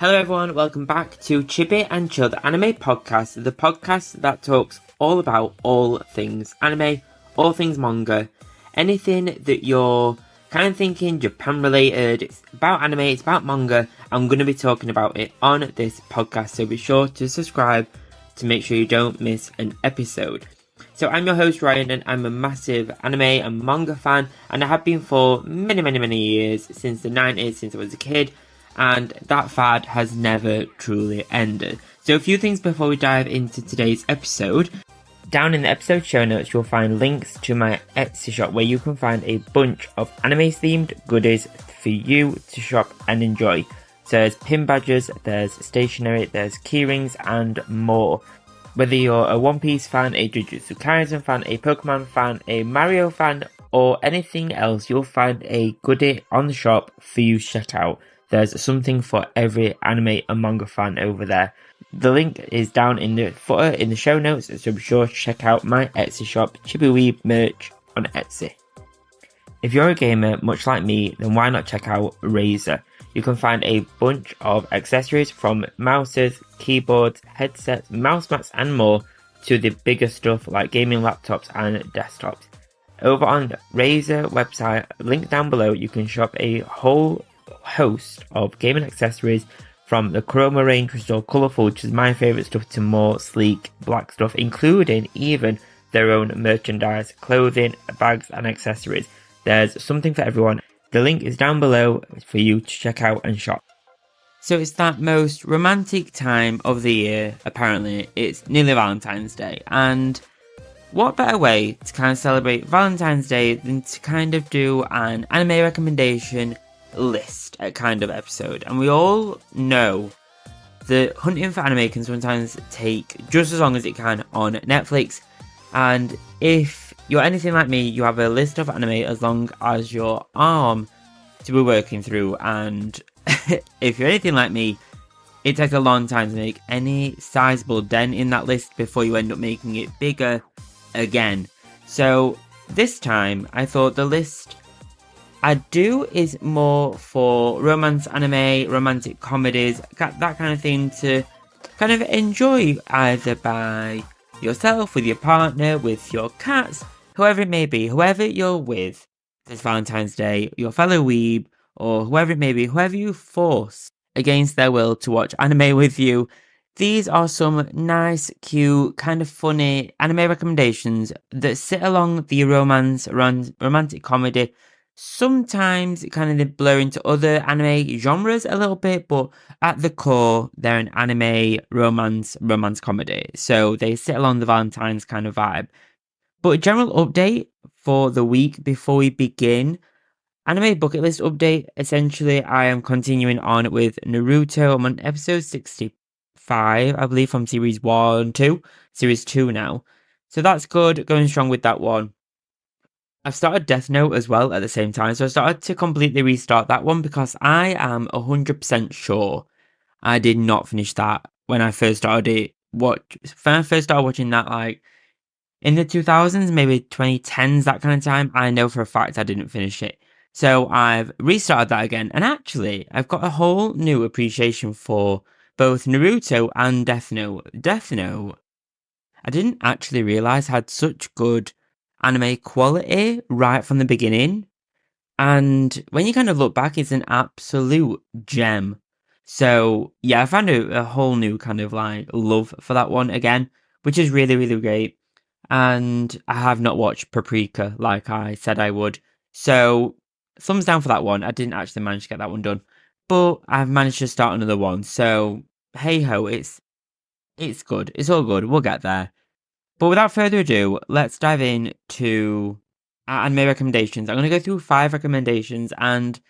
Hello everyone, welcome back to Chibi and Chilled Anime Podcast, the podcast that talks all about all things anime, all things manga, anything that you're kind of thinking Japan related, it's about anime, it's about manga. I'm going to be talking about it on this podcast, so be sure to subscribe to make sure you don't miss an episode. So I'm your host Ryan, and I'm a massive anime and manga fan, and I have been for many years, since the 90s, since I was a kid. And that fad has never truly ended. So a few things before we dive into today's episode. Down in the episode show notes you'll find links to my Etsy shop where you can find a bunch of anime themed goodies for you to shop and enjoy. So there's pin badges, there's stationery, there's keyrings and more. Whether you're a One Piece fan, a Jujutsu Kaisen fan, a Pokemon fan, a Mario fan or anything else, you'll find a goodie on the shop for you to check out. There's something for every anime and manga fan over there. The link is down in the footer in the show notes, so be sure to check out my Etsy shop, Chibi Weeb merch on Etsy. If you're a gamer, much like me, then why not check out Razer? You can find a bunch of accessories from mouses, keyboards, headsets, mouse mats and more, to the bigger stuff like gaming laptops and desktops. Over on Razer website, link down below, you can shop a whole host of gaming accessories, from the Chroma range, which is all colourful, which is my favourite stuff, to more sleek black stuff, including even their own merchandise, clothing, bags and accessories. There's something for everyone. The link is down below for you to check out and shop. So it's that most romantic time of the year, apparently. It's nearly Valentine's Day, and what better way to kind of celebrate Valentine's Day than to kind of do an anime recommendation list kind of episode. And we all know that hunting for anime can sometimes take just as long as it can on Netflix, and if you're anything like me, you have a list of anime as long as your arm to be working through, and if you're anything like me, it takes a long time to make any sizable dent in that list before you end up making it bigger again. So this time I thought the list I do is more for romance anime, romantic comedies, that kind of thing, to kind of enjoy either by yourself, with your partner, with your cats, whoever it may be, whoever you're with this Valentine's Day, your fellow weeb, or whoever it may be, whoever you force against their will to watch anime with you. These are some nice, cute, kind of funny anime recommendations that sit along the romantic comedy. Sometimes it kind of blur into other anime genres a little bit, but at the core, they're an anime romance comedy. So they sit along the Valentine's kind of vibe. But a general update for the week before we begin. Anime bucket list update. Essentially, I am continuing on with Naruto. I'm on episode 65, I believe, from series 2 now. So that's good, going strong with that one. I've started Death Note as well at the same time, so I started to completely restart that one because I am 100% sure I did not finish that when I first started watching that, like in the 2000s, maybe 2010s, that kind of time. I know for a fact I didn't finish it. So I've restarted that again, and actually I've got a whole new appreciation for both Naruto and Death Note. Death Note, I didn't actually realise had such good anime quality right from the beginning, and when you kind of look back, it's an absolute gem. So yeah, I found a whole new kind of like love for that one again, which is really great. And I have not watched Paprika like I said I would, so thumbs down for that one. I didn't actually manage to get that one done, but I've managed to start another one, so hey ho, it's good, it's all good, we'll get there. But without further ado, let's dive into our anime recommendations. I'm going to go through 5 recommendations, and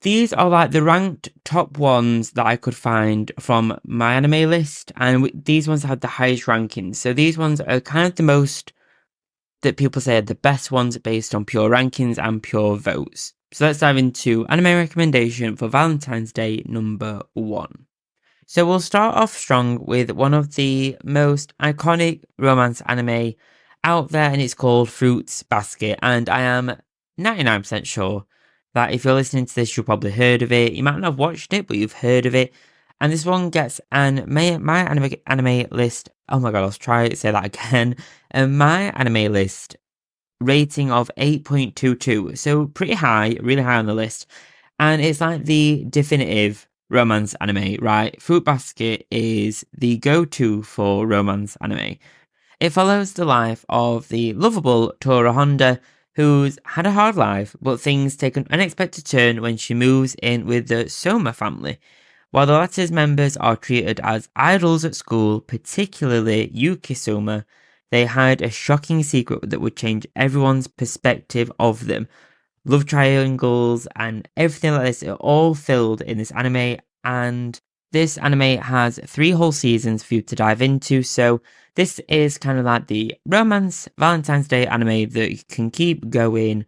these are like the ranked top ones that I could find from MyAnimeList, and these ones have the highest rankings. So these ones are kind of the most that people say are the best ones based on pure rankings and pure votes. So let's dive into anime recommendation for Valentine's Day number 1. So we'll start off strong with one of the most iconic romance anime out there, and it's called Fruits Basket, and I am 99% sure that if you're listening to this, you've probably heard of it. You might not have watched it, but you've heard of it. And this one gets an my anime list. Oh my god, I'll try to say that again. MyAnimeList rating of 8.22. So pretty high, really high on the list. And it's like the definitive romance anime, right? Fruit Basket is the go-to for romance anime. It follows the life of the lovable Tora Honda, who's had a hard life, but things take an unexpected turn when she moves in with the Soma family. While the latter's members are treated as idols at school, particularly Yuki Soma, they hide a shocking secret that would change everyone's perspective of them. Love triangles and everything like this are all filled in this anime, and this anime has 3 whole seasons for you to dive into, so this is kind of like the romance Valentine's Day anime that you can keep going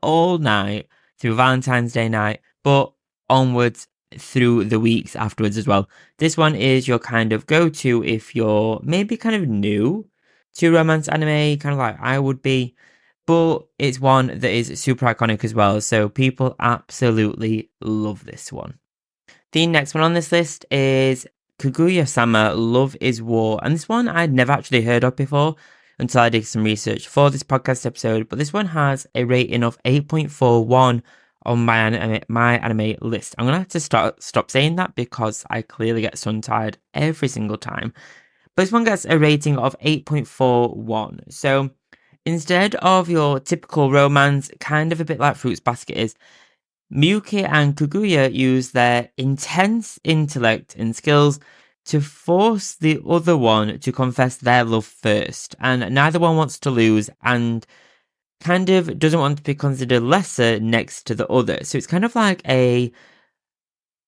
all night through Valentine's Day night, but onwards through the weeks afterwards as well. This one is your kind of go-to if you're maybe kind of new to romance anime, kind of like I would be, but it's one that is super iconic as well, so people absolutely love this one. The next one on this list is Kaguya-sama Love is War, and this one I'd never actually heard of before until I did some research for this podcast episode, but this one has a rating of 8.41 on MyAnimeList. I'm going to have to stop saying that because I clearly get sun-tired every single time. But this one gets a rating of 8.41, so instead of your typical romance, kind of a bit like Fruits Basket is, Miyuki and Kaguya use their intense intellect and skills to force the other one to confess their love first, and neither one wants to lose and kind of doesn't want to be considered lesser next to the other. So it's kind of like a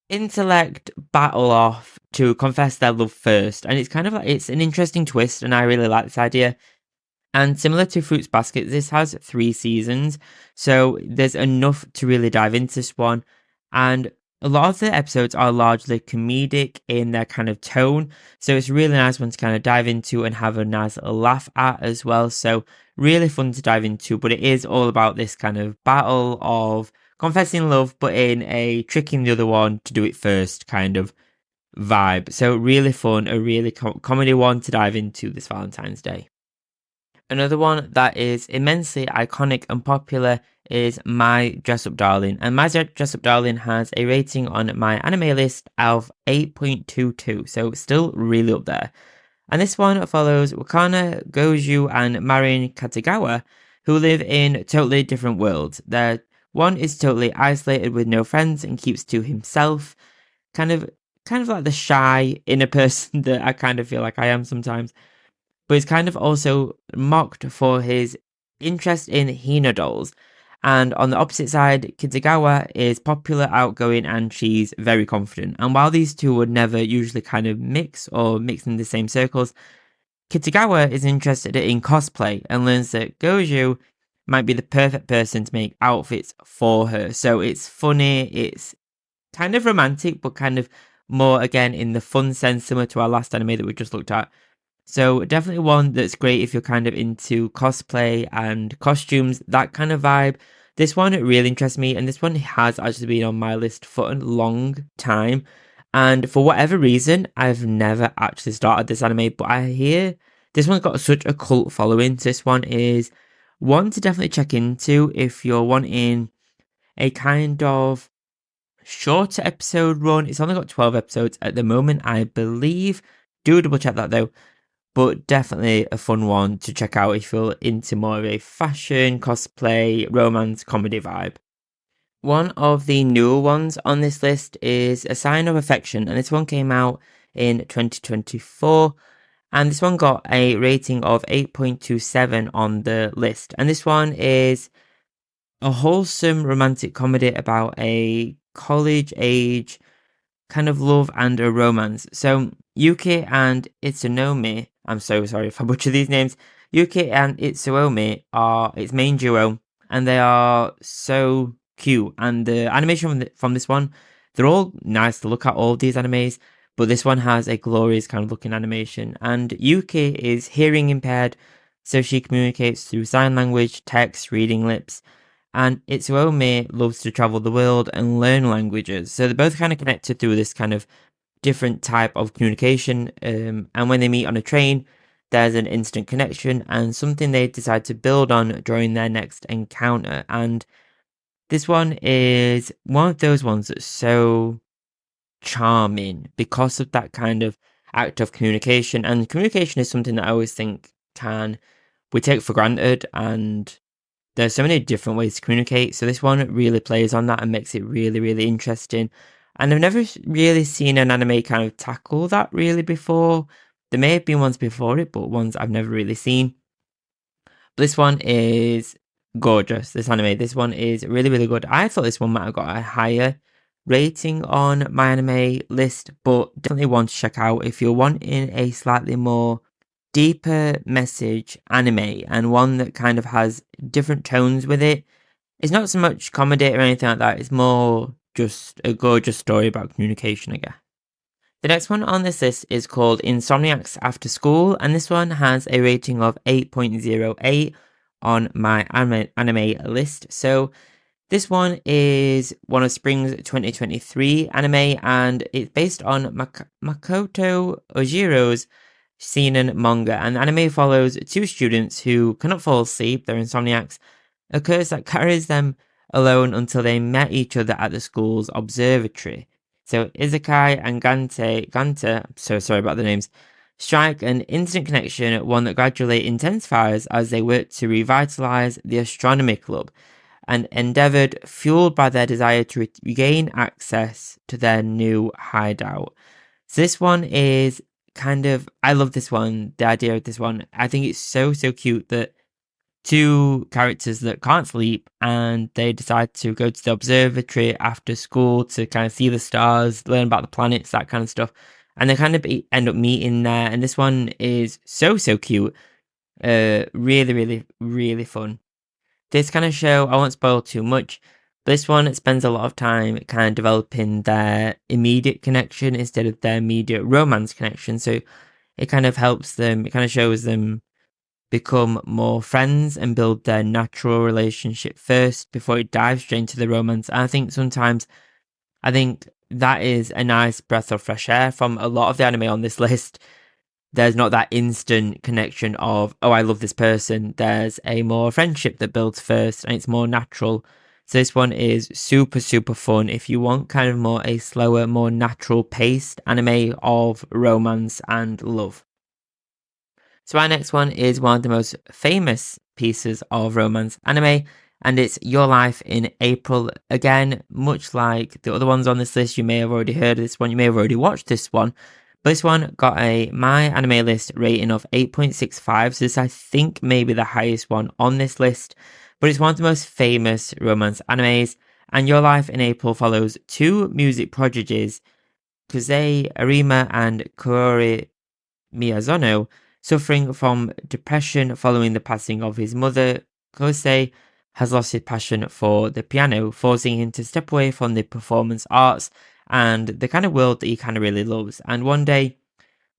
intellect battle off to confess their love first, and it's kind of like, it's an interesting twist, and I really like this idea. And similar to Fruits Basket, this has 3 seasons, so there's enough to really dive into this one. And a lot of the episodes are largely comedic in their kind of tone, so it's a really nice one to kind of dive into and have a nice little laugh at as well. So really fun to dive into, but it is all about this kind of battle of confessing love, but in a tricking the other one to do it first kind of vibe. So really fun, a really comedy one to dive into this Valentine's Day. Another one that is immensely iconic and popular is My Dress Up Darling, and My Dress Up Darling has a rating on MyAnimeList of 8.22, so still really up there. And this one follows Wakana, Goju, and Marin Katagawa, who live in totally different worlds. One is totally isolated with no friends and keeps to himself, kind of like the shy inner person that I kind of feel like I am sometimes. But he's kind of also mocked for his interest in Hina dolls. And on the opposite side, Kitagawa is popular, outgoing, and she's very confident. And while these two would never usually kind of mix in the same circles, Kitagawa is interested in cosplay and learns that Goju might be the perfect person to make outfits for her. So it's funny, it's kind of romantic, but kind of more, again, in the fun sense, similar to our last anime that we just looked at. So definitely one that's great if you're kind of into cosplay and costumes, that kind of vibe. This one really interests me, and this one has actually been on my list for a long time. And for whatever reason, I've never actually started this anime, but I hear this one's got such a cult following. So this one is one to definitely check into if you're wanting a kind of shorter episode run. It's only got 12 episodes at the moment, I believe. Do double check that though. But definitely a fun one to check out if you're into more of a fashion, cosplay, romance, comedy vibe. One of the newer ones on this list is A Sign of Affection, and this one came out in 2024, and this one got a rating of 8.27 on the list. And this one is a wholesome romantic comedy about a college age kind of love and a romance. So Yuki and Itsunomi, I'm so sorry if I butcher these names. Yuki and Itsuomi are its main duo, and they are so cute. And the animation from this one, they're all nice to look at, all of these animes, but this one has a glorious kind of looking animation. And Yuki is hearing impaired, so she communicates through sign language, text, reading lips. and Itsuomi loves to travel the world and learn languages. So they're both kind of connected through this kind of different type of communication. And when they meet on a train, there's an instant connection and something they decide to build on during their next encounter. And this one is one of those ones that's so charming because of that kind of act of communication. And communication is something that I always think we take for granted, and there's so many different ways to communicate. So this one really plays on that and makes it really, really interesting. And I've never really seen an anime kind of tackle that really before. There may have been ones before it, but ones I've never really seen. But this one is gorgeous, this anime. This one is really, really good. I thought this one might have got a higher rating on MyAnimeList, but definitely one to check out if you're wanting a slightly more deeper message anime and one that kind of has different tones with it. It's not so much comedy or anything like that, it's more just a gorgeous story about communication, I guess. The next one on this list is called Insomniacs After School, and this one has a rating of 8.08 on my anime list. So this one is one of Spring's 2023 anime, and it's based on Makoto Ojiro's seinen manga. And the anime follows two students who cannot fall asleep, they're insomniacs, a curse that carries them alone until they met each other at the school's observatory. So Izakai and Ganta, I'm so sorry about the names, strike an instant connection, one that gradually intensifies as they work to revitalize the astronomy club, and endeavored, fueled by their desire to regain access to their new hideout. So this one is I love this one, the idea of this one. I think it's so cute that two characters that can't sleep and they decide to go to the observatory after school to kind of see the stars, learn about the planets, that kind of stuff. And they kind of end up meeting there. And this one is so cute. Really fun. This kind of show, I won't spoil too much. This one spends a lot of time kind of developing their immediate connection instead of their immediate romance connection. So it kind of helps them, it kind of shows them become more friends and build their natural relationship first before it dives straight into the romance. And I think sometimes, that is a nice breath of fresh air from a lot of the anime on this list. There's not that instant connection of, oh, I love this person. There's a more friendship that builds first and it's more natural. So this one is super fun if you want kind of more a slower, more natural paced anime of romance and love. So our next one is one of the most famous pieces of romance anime, and it's Your Life in April. Again, much like the other ones on this list, you may have already heard of this one, you may have already watched this one, but this one got a MyAnimeList rating of 8.65, so this I think may be the highest one on this list, but it's one of the most famous romance animes, and Your Life in April follows two music prodigies, Kuzei Arima and Kaori Miyazono, suffering from depression following the passing of his mother. Kosei has lost his passion for the piano, forcing him to step away from the performance arts and the kind of world that he kind of really loves. And one day,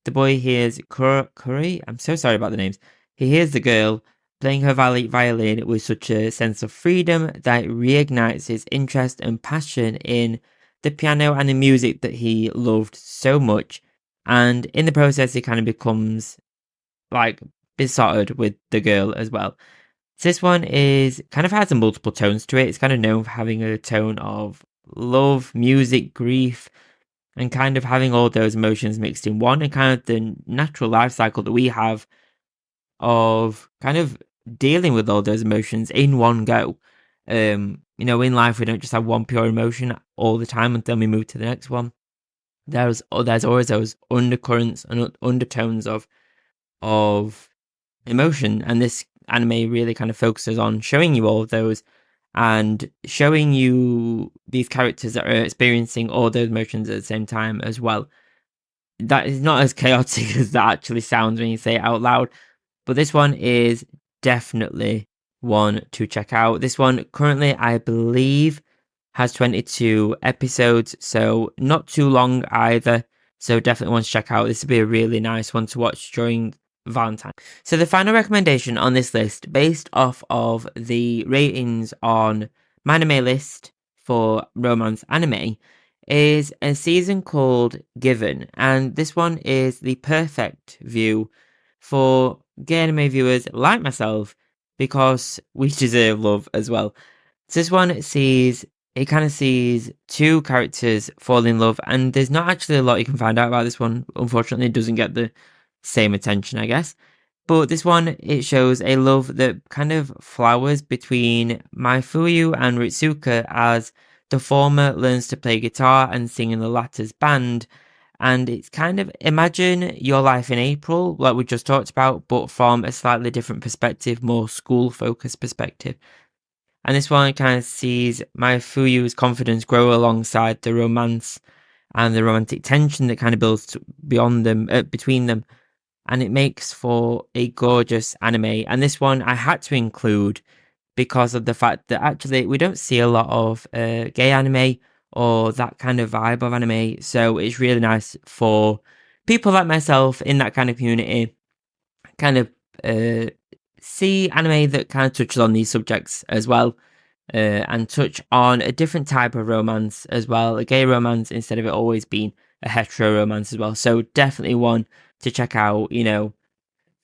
the boy hears Kuri, I'm so sorry about the names, he hears the girl playing her violin with such a sense of freedom that it reignites his interest and passion in the piano and the music that he loved so much. And in the process, he kind of becomes besotted with the girl as well. So this one kind of has a multiple tones to it. It's kind of known for having a tone of love, music, grief, and kind of having all those emotions mixed in one, and kind of the natural life cycle that we have of kind of dealing with all those emotions in one go. In life we don't just have one pure emotion all the time and then we move to the next one. There's always those undercurrents and undertones of emotion, and this anime really kind of focuses on showing you all of those and showing you these characters that are experiencing all those emotions at the same time as well. That is not as chaotic as that actually sounds when you say it out loud, but this one is definitely one to check out. This one currently, I believe, has 22 episodes, so not too long either. So definitely want to check out. This would be a really nice one to watch during Valentine. So the final recommendation on this list, based off of the ratings on MyAnimeList for romance anime, is a season called Given, and this one is the perfect view for gay anime viewers like myself because we deserve love as well. So this one sees two characters fall in love, and there's not actually a lot you can find out about this one. Unfortunately, it doesn't get the same attention, I guess. But this one, it shows a love that kind of flowers between Maifuyu and Ritsuka as the former learns to play guitar and sing in the latter's band. And it's kind of imagine your life in April, like we just talked about, but from a slightly different perspective, more school focused perspective. And this one kind of sees Maifuyu's confidence grow alongside the romance and the romantic tension that kind of builds beyond them, between them. And it makes for a gorgeous anime. And this one I had to include because of the fact that actually we don't see a lot of gay anime or that kind of vibe of anime. So it's really nice for people like myself in that kind of community kind of see anime that kind of touches on these subjects as well, and touch on a different type of romance as well, a gay romance instead of it always being a hetero romance as well. So definitely one to check out,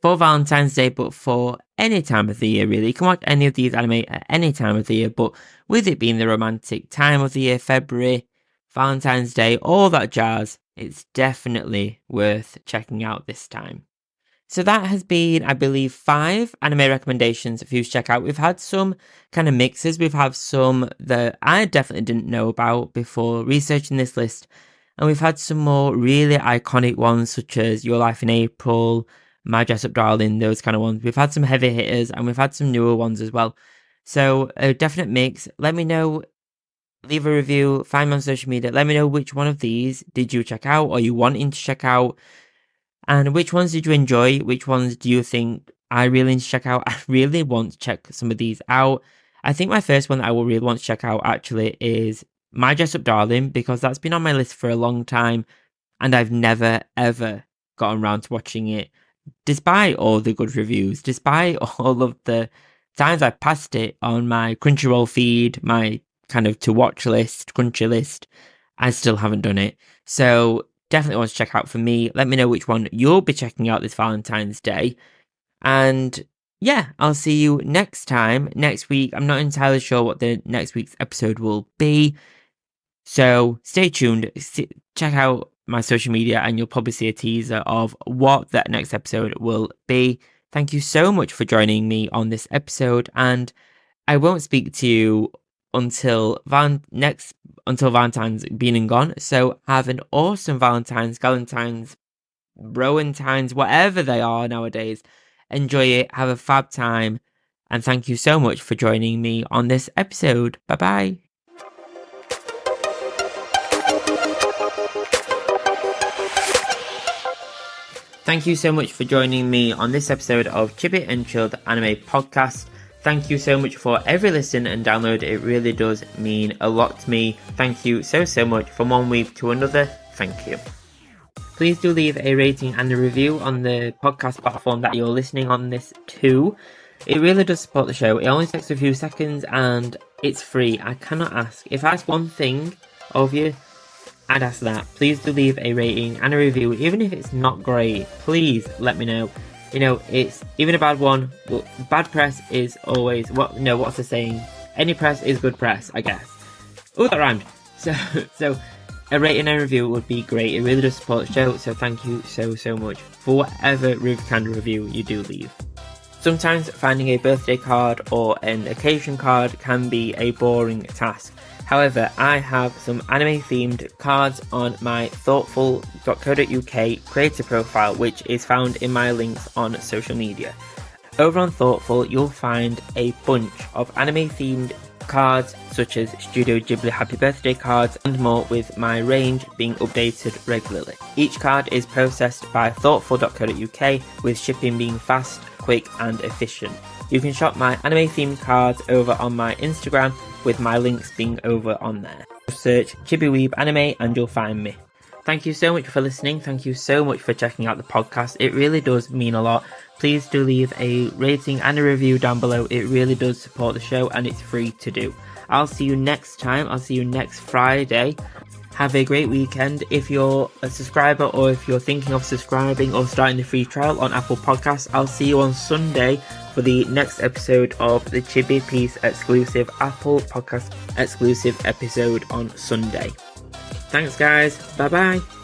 for Valentine's Day, but for any time of the year, really. You can watch any of these anime at any time of the year, but with it being the romantic time of the year, February, Valentine's Day, all that jazz, it's definitely worth checking out this time. So that has been, I believe, 5 anime recommendations for you to check out. We've had some kind of mixes. We've had some that I definitely didn't know about before researching this list. And we've had some more really iconic ones, such as Your Life in April, My Dress Up Darling, those kind of ones. We've had some heavy hitters and we've had some newer ones as well. So a definite mix. Let me know. Leave a review. Find me on social media. Let me know which one of these did you check out or you wanting to check out. And which ones did you enjoy? Which ones do you think I really need to check out? I really want to check some of these out. I think my first one that I will really want to check out actually is My Dress Up Darling, because that's been on my list for a long time and I've never ever gotten around to watching it, despite all the good reviews, despite all of the times I passed it on my Crunchyroll feed, my kind of to watch list, Crunchy list. I still haven't done it. So definitely want to check out for me. Let me know which one you'll be checking out this Valentine's Day. And yeah, I'll see you next time, next week. I'm not entirely sure what the next week's episode will be. So stay tuned. Check out my social media and you'll probably see a teaser of what that next episode will be. Thank you so much for joining me on this episode. And I won't speak to you until Valentine's been and gone. So have an awesome Valentine's, Galentine's, Rowentine's, whatever they are nowadays. Enjoy it, have a fab time, and thank you so much for joining me on this episode. Bye bye. Thank you so much for joining me on this episode of Chibi and Chilled Anime Podcast. Thank you so much for every listen and download. It really does mean a lot to me. Thank you so much from one week to another. Thank you. Please do leave a rating and a review on the podcast platform that you're listening on this to. It really does support the show. It only takes a few seconds and it's free. I cannot ask. If I ask one thing of you, I'd ask that. Please do leave a rating and a review. Even if it's not great, please let me know. It's even a bad one. Well, bad press is always what's the saying? Any press is good press, I guess. Oh, that rhymed. So a rating and a review would be great. It really does support the show. So thank you so much for whatever kind of review you do leave. Sometimes finding a birthday card or an occasion card can be a boring task. However, I have some anime-themed cards on my Thortful.co.uk creator profile, which is found in my links on social media. Over on Thortful, you'll find a bunch of anime-themed cards, such as Studio Ghibli Happy Birthday cards and more, with my range being updated regularly. Each card is processed by Thortful.co.uk, with shipping being fast, quick and efficient. You can shop my anime-themed cards over on my Instagram, with my links being over on there. Search Chibi Weeb Anime and you'll find me. Thank you so much for listening. Thank you so much for checking out the podcast. It really does mean a lot. Please do leave a rating and a review down below. It really does support the show and it's free to do. I'll see you next time. I'll see you next Friday. Have a great weekend. If you're a subscriber or if you're thinking of subscribing or starting the free trial on Apple Podcasts, I'll see you on Sunday for the next episode of the Chibi Piece exclusive Apple Podcast exclusive episode on Sunday. Thanks guys. Bye bye.